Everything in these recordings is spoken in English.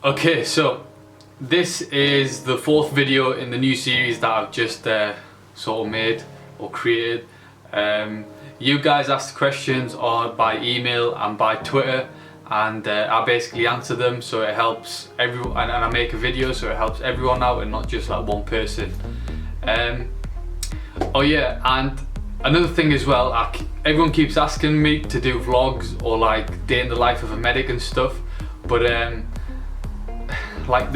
Okay, so this is the fourth video in the new series that I've just sort of made or created. You guys asked questions by email and by Twitter, and I basically answer them, so it helps everyone, and I make a video so it helps everyone out and not just like one person. Oh yeah, and another thing as well, everyone keeps asking me to do vlogs or like day in the life of a medic and stuff, but like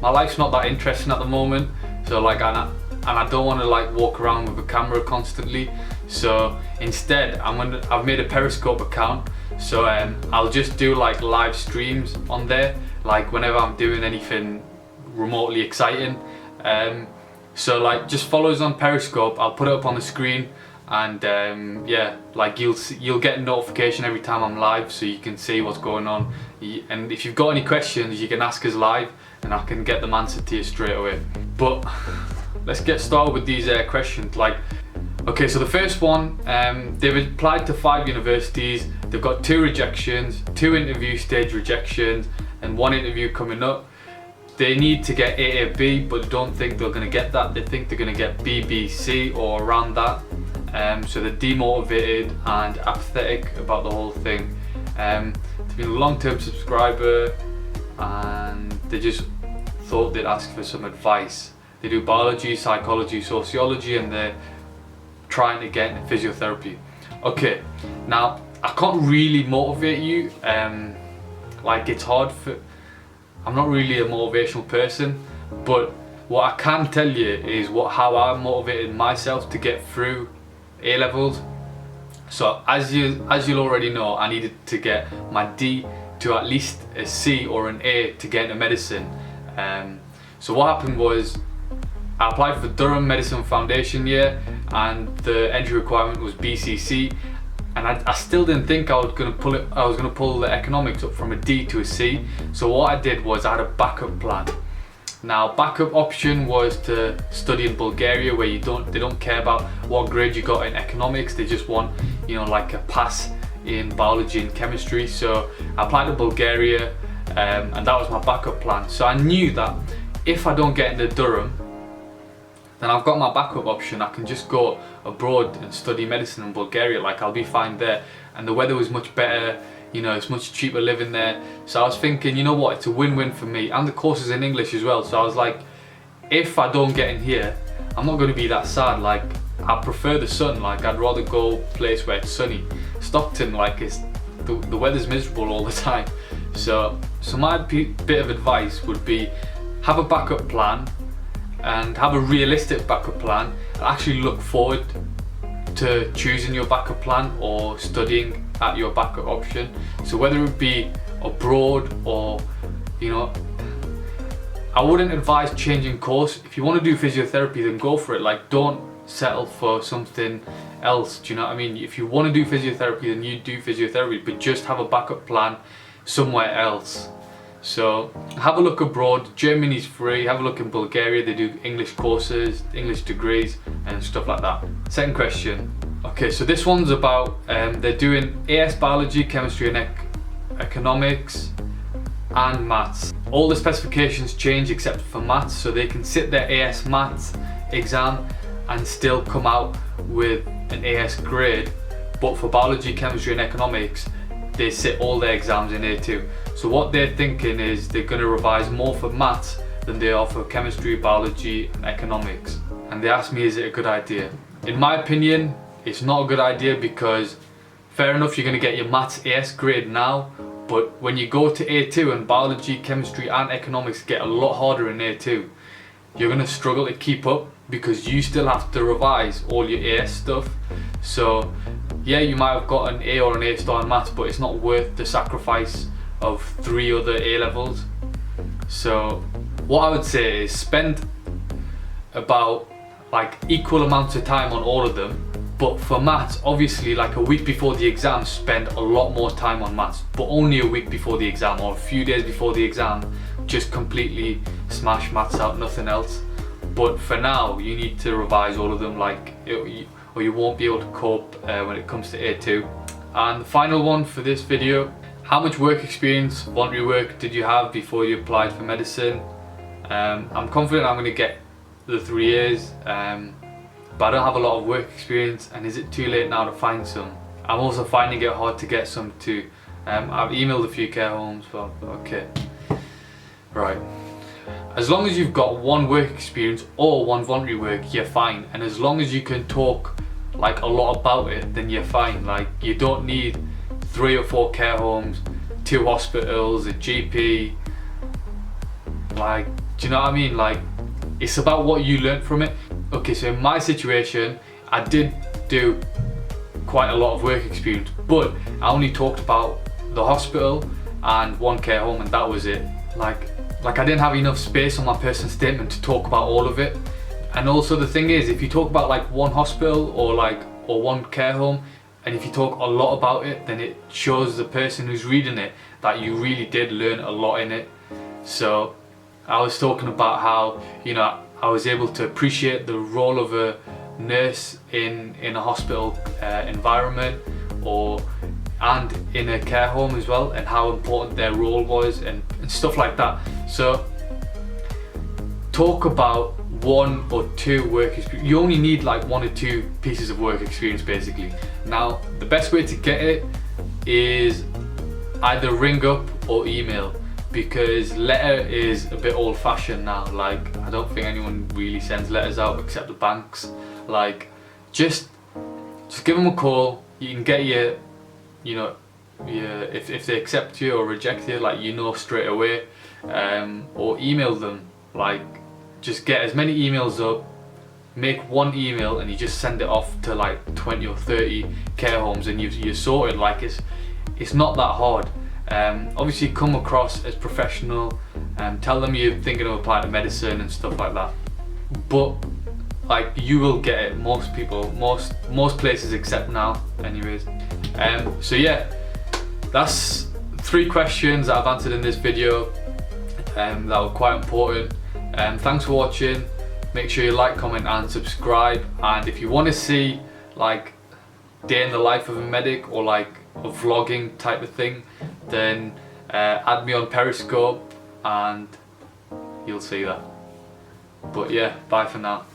my life's not that interesting at the moment, so like and I don't want to like walk around with a camera constantly, so instead I've made a Periscope account, so I'll just do like live streams on there, like whenever I'm doing anything remotely exciting. So like just follow us on Periscope. I'll put it up on the screen, and yeah, like you'll get a notification every time I'm live, so you can see what's going on. And if you've got any questions, you can ask us live, and I can get them answered to you straight away. But let's get started with these questions. Like, okay, so the first one, they've applied to 5 universities. They've got 2 rejections, 2 interview stage rejections, and 1 interview coming up. They need to get A or B, but don't think they're going to get that. They think they're going to get B, B, C, or around that. So they're demotivated and apathetic about the whole thing. They've been a long-term subscriber, and they just thought they'd ask for some advice. They do biology, psychology, sociology, and they're trying to get into physiotherapy. Okay, now I can't really motivate you. Like, it's hard for. I'm not really a motivational person, but what I can tell you is how I motivated myself to get through A levels. So as you'll already know, I needed to get my D to at least a C or an A to get into medicine. So what happened was, I applied for Durham Medicine Foundation year, and the entry requirement was BCC, and I still didn't think I was going to pull the economics up from a D to a C. So what I did was I had a backup plan. Now, backup option was to study in Bulgaria, where they don't care about what grade you got in economics. They just want, like a pass in biology and chemistry. So I applied to Bulgaria, and that was my backup plan. So I knew that if I don't get into Durham, then I've got my backup option. I can just go abroad and study medicine in Bulgaria. Like, I'll be fine there, and the weather was much better. It's much cheaper living there. So I was thinking, you know what, it's a win-win for me, and the course is in English as well. So I was like, if I don't get in here, I'm not going to be that sad. Like, I prefer the sun. Like, I'd rather go a place where it's sunny. Stockton, like, the weather's miserable all the time. So my bit of advice would be, have a backup plan, and have a realistic backup plan, and actually look forward to choosing your backup plan or studying at your backup option. So whether it be abroad or, I wouldn't advise changing course. If you want to do physiotherapy, then go for it. Like, don't settle for something else. Do you know what I mean? If you want to do physiotherapy, then you do physiotherapy, but just have a backup plan somewhere else. So have a look abroad. Germany's free. Have a look in Bulgaria. They do English courses, English degrees, and stuff like that. Second question. Okay, so this one's about they're doing AS biology, chemistry, and economics, and maths. All the specifications change except for maths, so they can sit their AS maths exam and still come out with an AS grade. But for biology, chemistry, and economics, they sit all their exams in A2. So what they're thinking is they're going to revise more for maths than they are for chemistry, biology, and economics. And they asked me, is it a good idea? In my opinion, it's not a good idea, because fair enough, you're going to get your maths AS grade now, but when you go to A2 and biology, chemistry, and economics get a lot harder in A2, you're going to struggle to keep up, because you still have to revise all your AS stuff. So yeah, you might have got an A or an A star in maths, but it's not worth the sacrifice of 3 other A levels. So what I would say is spend about like equal amounts of time on all of them, but for maths, obviously, like a week before the exam, spend a lot more time on maths, but only a week before the exam or a few days before the exam, just completely smash maths out, nothing else. But for now, you need to revise all of them, or you won't be able to cope when it comes to A2. And the final one for this video, How much work experience, voluntary work, did you have before you applied for medicine? I'm confident I'm going to get the 3 years, but I don't have a lot of work experience, and is it too late now to find some? I'm also finding it hard to get some too. I've emailed a few care homes, but okay. Right. As long as you've got 1 work experience or 1 voluntary work, you're fine. And as long as you can talk like a lot about it, then you're fine. Like, you don't need 3 or 4 care homes, 2 hospitals, a GP. Like, do you know what I mean? Like, it's about what you learnt from it. Okay, so in my situation, I did do quite a lot of work experience, but I only talked about the hospital and 1 care home, and that was it. Like I didn't have enough space on my personal statement to talk about all of it. And also the thing is, if you talk about like 1 hospital or 1 care home, and if you talk a lot about it, then it shows the person who's reading it that you really did learn a lot in it. So I was talking about how, you know, I was able to appreciate the role of a nurse in a hospital environment, and in a care home as well, and how important their role was, and stuff like that. So talk about 1 or 2 work experience. You only need like 1 or 2 pieces of work experience basically. Now the best way to get it is either ring up or email, because letter is a bit old-fashioned now. Like, I don't think anyone really sends letters out except the banks. Like, just give them a call. You can get your, you know, if they accept you or reject you, like, you know straight away. Or email them. Like, just get as many emails up, make 1 email, and you just send it off to like 20 or 30 care homes, and you're sorted. Like, it's not that hard. Obviously come across as professional, tell them you're thinking of applying to medicine and stuff like that, but like, you will get it. Most people, most places accept now anyways. So yeah, that's 3 questions that I've answered in this video that were quite important. Thanks for watching. Make sure you like, comment and subscribe, and if you want to see like day in the life of a medic, or like a vlogging type of thing, then add me on Periscope and you'll see that. But yeah, bye for now.